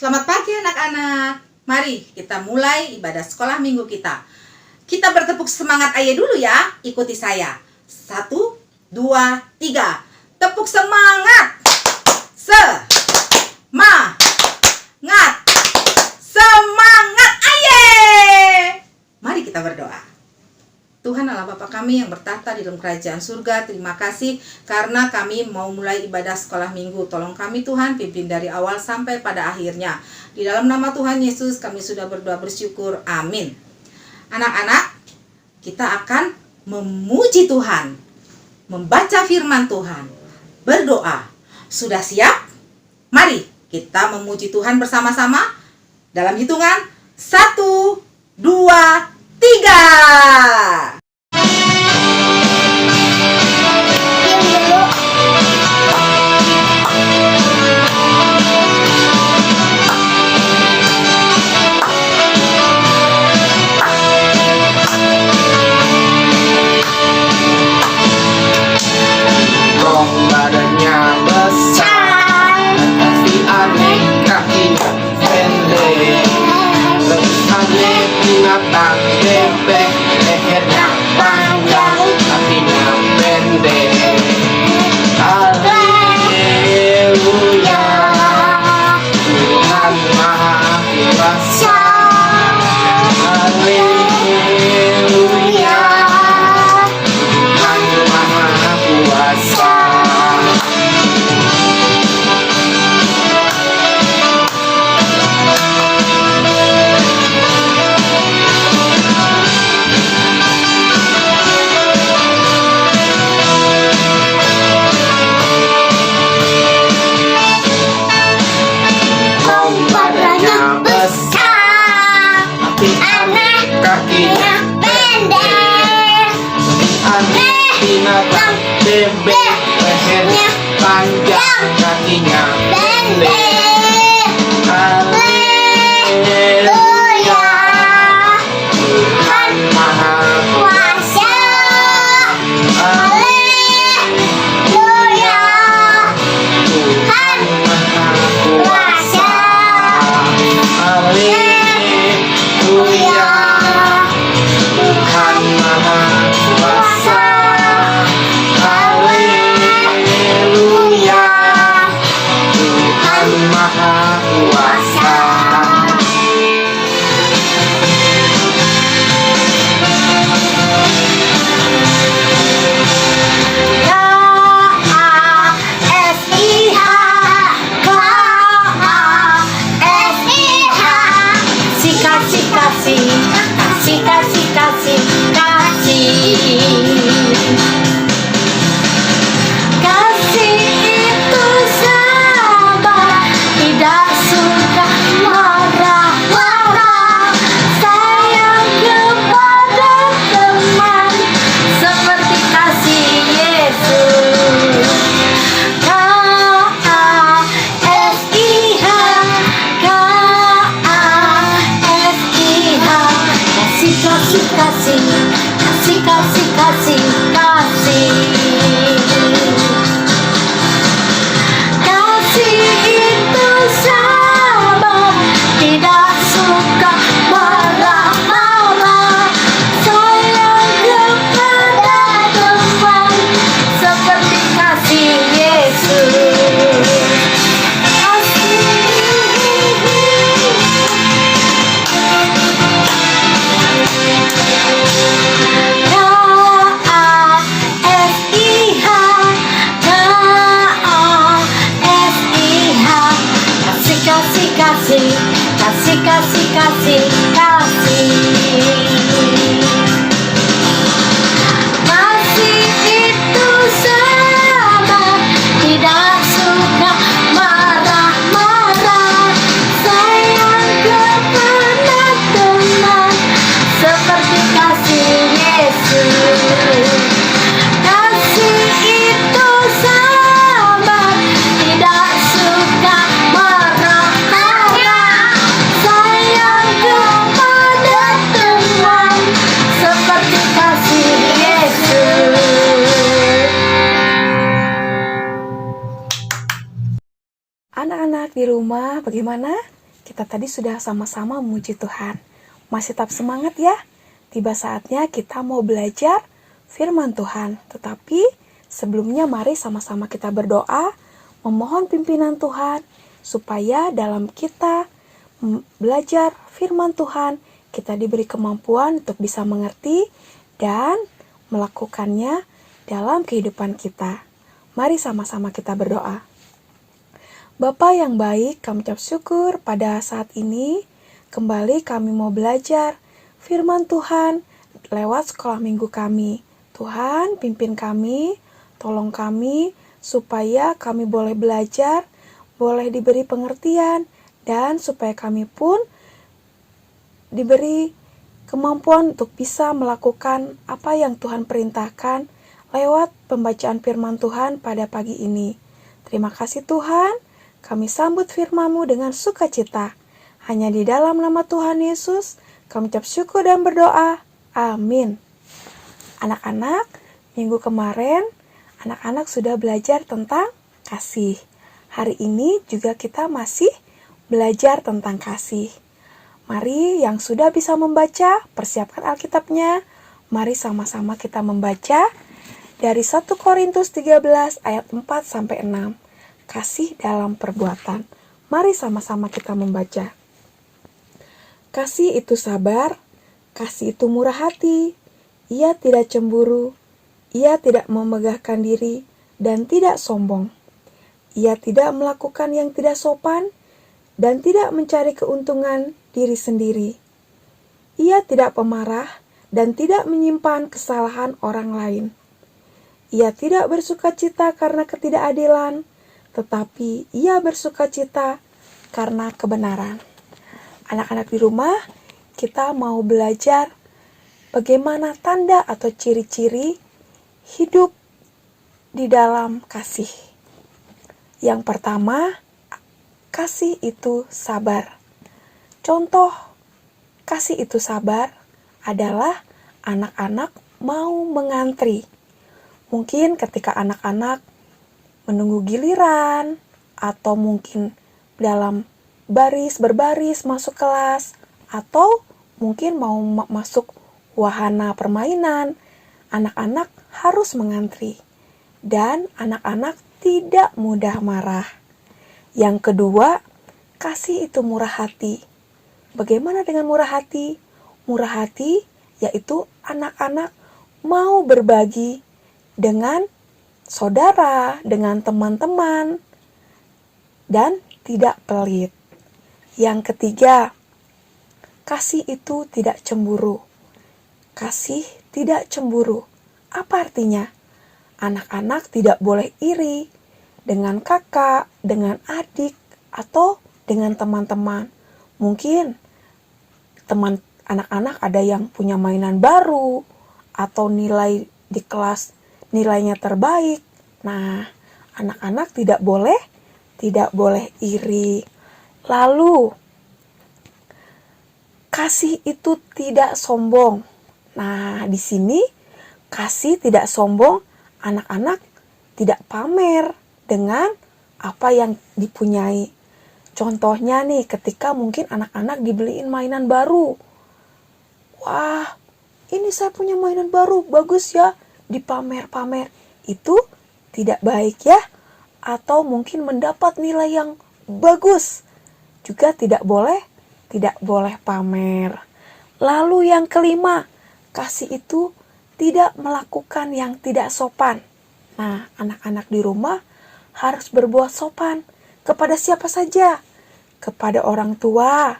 Selamat pagi anak-anak. Mari kita mulai ibadah sekolah minggu kita. Kita bertepuk semangat ayah dulu ya. Ikuti saya. 1, 2, 3. Tepuk semangat. Semangat. Semangat ayah. Mari kita berdoa. Tuhan Allah Bapa kami yang bertahta di dalam kerajaan surga, terima kasih karena kami mau mulai ibadah sekolah minggu. Tolong kami Tuhan, pimpin dari awal sampai pada akhirnya. Di dalam nama Tuhan Yesus kami sudah berdoa bersyukur. Amin. Anak-anak, kita akan memuji Tuhan, membaca firman Tuhan, berdoa. Sudah siap? Mari kita memuji Tuhan bersama-sama dalam hitungan 1, 2, 3. Badannya besar, tapi aneh kakinya pendek. Lebih aneh binatang bebek, lehernya panjang, kakinya pendek. Haleluya, Tuhan Maha Kuasa. Haleluya, Tuhan Maha Kuasa. Badannya besar, tapi aneh kakinya pendek. Aneh binatang bebek, lehernya panjang, kakinya pendek. Haleluya, Tuhan Maha Kuasa. Haleluya, Tuhan Maha Kuasa. Haleluya, Tuhan Maha Kuasa. Haleluya, Tuhan Maha Kuasa. Anak-anak di rumah bagaimana? kita tadi sudah sama-sama memuji Tuhan. Masih tetap semangat ya? Tiba saatnya kita mau belajar firman Tuhan. Tetapi sebelumnya mari sama-sama kita berdoa, memohon pimpinan Tuhan, supaya dalam kita belajar firman Tuhan, kita diberi kemampuan untuk bisa mengerti dan melakukannya dalam kehidupan kita. Mari sama-sama kita berdoa. Bapa yang baik, kami ucap syukur pada saat ini kembali kami mau belajar firman Tuhan lewat sekolah minggu kami. Tuhan, pimpin kami, tolong kami supaya kami boleh belajar, boleh diberi pengertian, dan supaya kami pun diberi kemampuan untuk bisa melakukan apa yang Tuhan perintahkan lewat pembacaan firman Tuhan pada pagi ini. Terima kasih Tuhan, kami sambut firman-Mu dengan sukacita. Hanya di dalam nama Tuhan Yesus, kami ucap syukur dan berdoa. Amin. Anak-anak, minggu kemarin, anak-anak sudah belajar tentang kasih. Hari ini juga kita masih belajar tentang kasih. Mari yang sudah bisa membaca, persiapkan Alkitabnya. Mari sama-sama kita membaca dari 1 Korintus 13 ayat 4-6. Kasih dalam perbuatan. Mari sama-sama kita membaca. Kasih itu sabar, kasih itu murah hati. Ia tidak cemburu, ia tidak memegahkan diri dan tidak sombong. Ia tidak melakukan yang tidak sopan dan tidak mencari keuntungan diri sendiri. Ia tidak pemarah dan tidak menyimpan kesalahan orang lain. Ia tidak bersukacita karena ketidakadilan, tetapi ia bersukacita karena kebenaran. Anak-anak di rumah, kita mau belajar bagaimana tanda atau ciri-ciri hidup di dalam kasih. Yang pertama, kasih itu sabar. Contoh kasih itu sabar adalah anak-anak mau mengantri. Mungkin ketika anak-anak menunggu giliran, atau mungkin dalam berbaris masuk kelas, atau mungkin mau masuk wahana permainan, anak-anak harus mengantri. Dan anak-anak tidak mudah marah. Yang kedua, kasih itu murah hati. Bagaimana dengan murah hati? Murah hati yaitu anak-anak mau berbagi dengan saudara, dengan teman-teman, dan tidak pelit. Yang ketiga, kasih itu tidak cemburu. Kasih tidak cemburu. Apa artinya? Anak-anak tidak boleh iri dengan kakak, dengan adik, atau dengan teman-teman. Mungkin anak-anak ada yang punya mainan baru, atau nilai di kelas nilainya terbaik. Nah, anak-anak tidak boleh iri. Lalu, kasih itu tidak sombong. Nah, di sini kasih tidak sombong, anak-anak tidak pamer dengan apa yang dipunyai. Contohnya nih, ketika mungkin anak-anak dibeliin mainan baru. Wah, ini saya punya mainan baru, bagus ya, dipamer-pamer. Itu tidak baik ya. Atau mungkin mendapat nilai yang bagus, juga tidak boleh pamer. Lalu yang kelima, kasih itu tidak melakukan yang tidak sopan. Nah, anak-anak di rumah harus berbuat sopan. Kepada siapa saja? Kepada orang tua,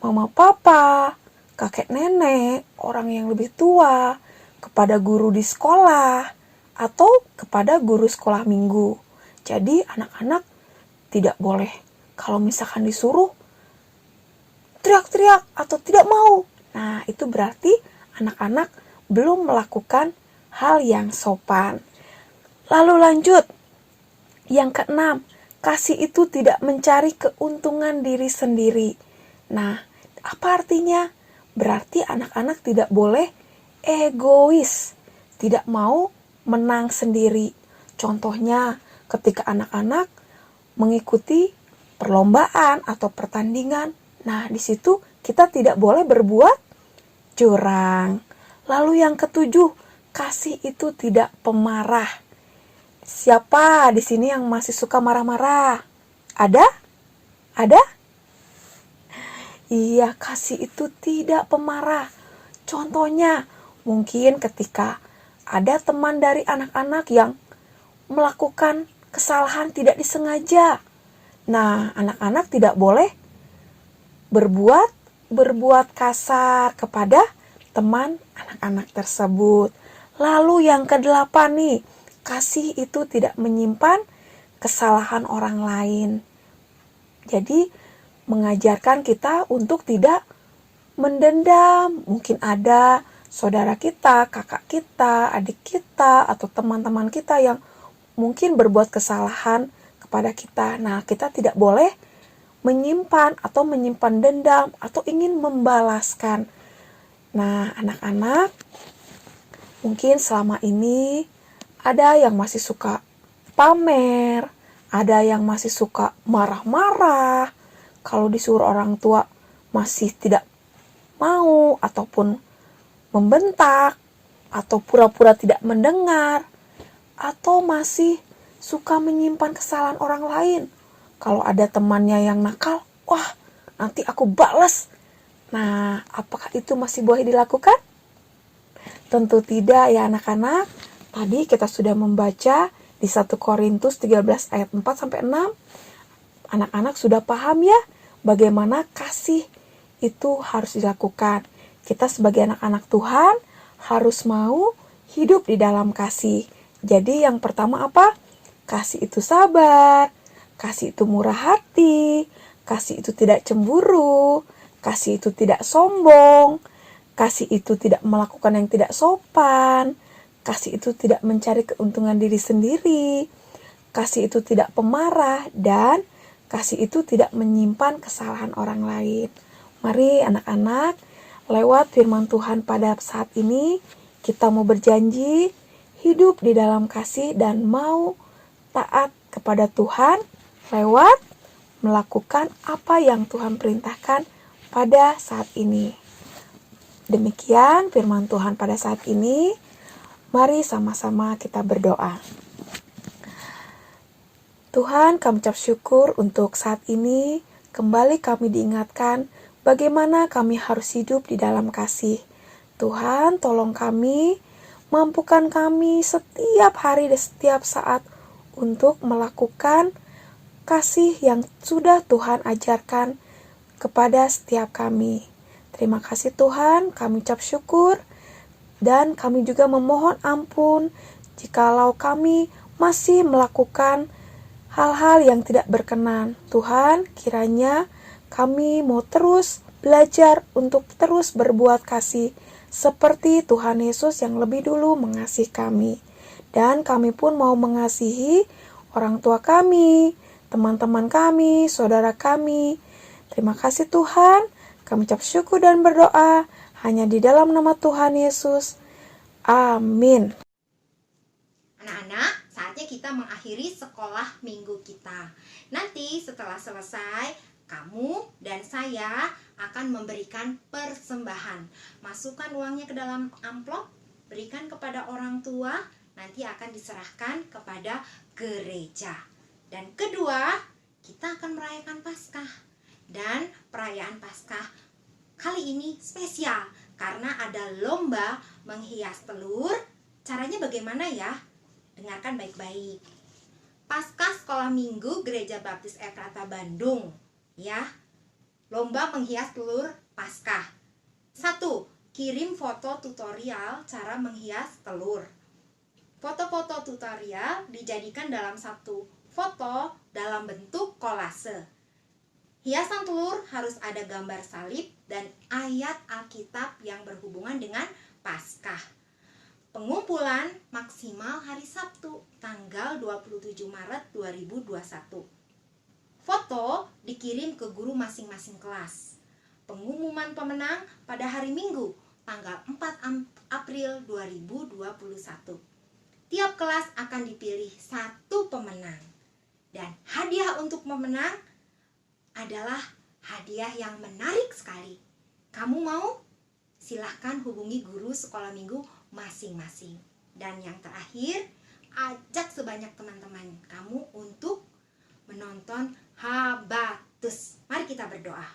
mama papa, kakek nenek, orang yang lebih tua, kepada guru di sekolah, atau kepada guru sekolah minggu. Jadi anak-anak tidak boleh, kalau misalkan disuruh, teriak-teriak atau tidak mau. Nah, itu berarti anak-anak belum melakukan hal yang sopan. Lalu lanjut, yang keenam, kasih itu tidak mencari keuntungan diri sendiri. Nah, apa artinya? Berarti anak-anak tidak boleh egois, tidak mau menang sendiri. Contohnya, ketika anak-anak mengikuti perlombaan atau pertandingan. Nah, di situ kita tidak boleh berbuat curang. Lalu yang ketujuh, kasih itu tidak pemarah. Siapa di sini yang masih suka marah-marah? Ada? Ada? Iya, kasih itu tidak pemarah. Contohnya, mungkin ketika ada teman dari anak-anak yang melakukan kesalahan tidak disengaja. Nah, anak-anak tidak boleh berbuat kasar kepada teman anak-anak tersebut. Lalu yang kedelapan nih, kasih itu tidak menyimpan kesalahan orang lain. Jadi mengajarkan kita untuk tidak mendendam. Mungkin ada saudara kita, kakak kita, adik kita, atau teman-teman kita yang mungkin berbuat kesalahan kepada kita. Nah, kita tidak boleh menyimpan dendam atau ingin membalaskan. Nah, anak-anak, mungkin selama ini ada yang masih suka pamer, ada yang masih suka marah-marah. Kalau disuruh orang tua masih tidak mau ataupun membentak atau pura-pura tidak mendengar, atau masih suka menyimpan kesalahan orang lain. Kalau ada temannya yang nakal, wah, nanti aku balas. Nah, apakah itu masih boleh dilakukan? Tentu tidak ya anak-anak. Tadi kita sudah membaca di 1 Korintus 13 ayat 4 sampai 6. Anak-anak sudah paham ya bagaimana kasih itu harus dilakukan. Kita sebagai anak-anak Tuhan harus mau hidup di dalam kasih. Jadi yang pertama apa? Kasih itu sabar, kasih itu murah hati, kasih itu tidak cemburu, kasih itu tidak sombong, kasih itu tidak melakukan yang tidak sopan, kasih itu tidak mencari keuntungan diri sendiri, kasih itu tidak pemarah, dan kasih itu tidak menyimpan kesalahan orang lain. Mari anak-anak, lewat firman Tuhan pada saat ini, kita mau berjanji hidup di dalam kasih dan mau taat kepada Tuhan lewat melakukan apa yang Tuhan perintahkan pada saat ini. Demikian firman Tuhan pada saat ini. Mari sama-sama kita berdoa. Tuhan, kami ucap syukur untuk saat ini. Kembali kami diingatkan bagaimana kami harus hidup di dalam kasih. Tuhan, tolong kami, mampukan kami setiap hari dan setiap saat untuk melakukan kasih yang sudah Tuhan ajarkan kepada setiap kami. Terima kasih Tuhan, kami ucap syukur dan kami juga memohon ampun jikalau kami masih melakukan hal-hal yang tidak berkenan. Tuhan, kiranya kami mau terus belajar untuk terus berbuat kasih seperti Tuhan Yesus yang lebih dulu mengasihi kami. Dan kami pun mau mengasihi orang tua kami, teman-teman kami, saudara kami. Terima kasih Tuhan, kami ucap syukur dan berdoa hanya di dalam nama Tuhan Yesus. Amin. Anak-anak, saatnya kita mengakhiri sekolah minggu kita. Nanti setelah selesai, kamu dan saya akan memberikan persembahan. Masukkan uangnya ke dalam amplop, berikan kepada orang tua, nanti akan diserahkan kepada gereja. Dan kedua, kita akan merayakan Paskah. Dan perayaan Paskah kali ini spesial karena ada lomba menghias telur. Caranya bagaimana ya? Dengarkan baik-baik. Paskah Sekolah Minggu Gereja Baptis Efrata Bandung, ya. Lomba menghias telur Paskah. 1. Kirim foto tutorial cara menghias telur. Foto-foto tutorial dijadikan dalam satu foto dalam bentuk kolase. Hiasan telur harus ada gambar salib dan ayat Alkitab yang berhubungan dengan Paskah. Pengumpulan maksimal hari Sabtu, tanggal 27 Maret 2021. Foto dikirim ke guru masing-masing kelas. Pengumuman pemenang pada hari Minggu, tanggal 4 April 2021. Tiap kelas akan dipilih satu pemenang. Dan hadiah untuk pemenang adalah hadiah yang menarik sekali. Kamu mau? Silahkan hubungi guru sekolah minggu masing-masing. Dan yang terakhir, ajak sebanyak teman-teman kamu untuk menonton Habatus. Mari kita berdoa.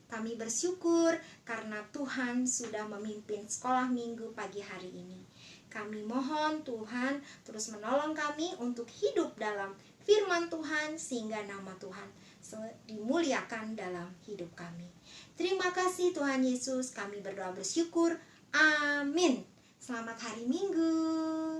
Kami bersyukur karena Tuhan sudah memimpin sekolah minggu pagi hari ini. Kami mohon Tuhan terus menolong kami untuk hidup dalam firman Tuhan sehingga nama Tuhan dimuliakan dalam hidup kami. Terima kasih Tuhan Yesus, kami berdoa bersyukur. Amin. Selamat hari Minggu.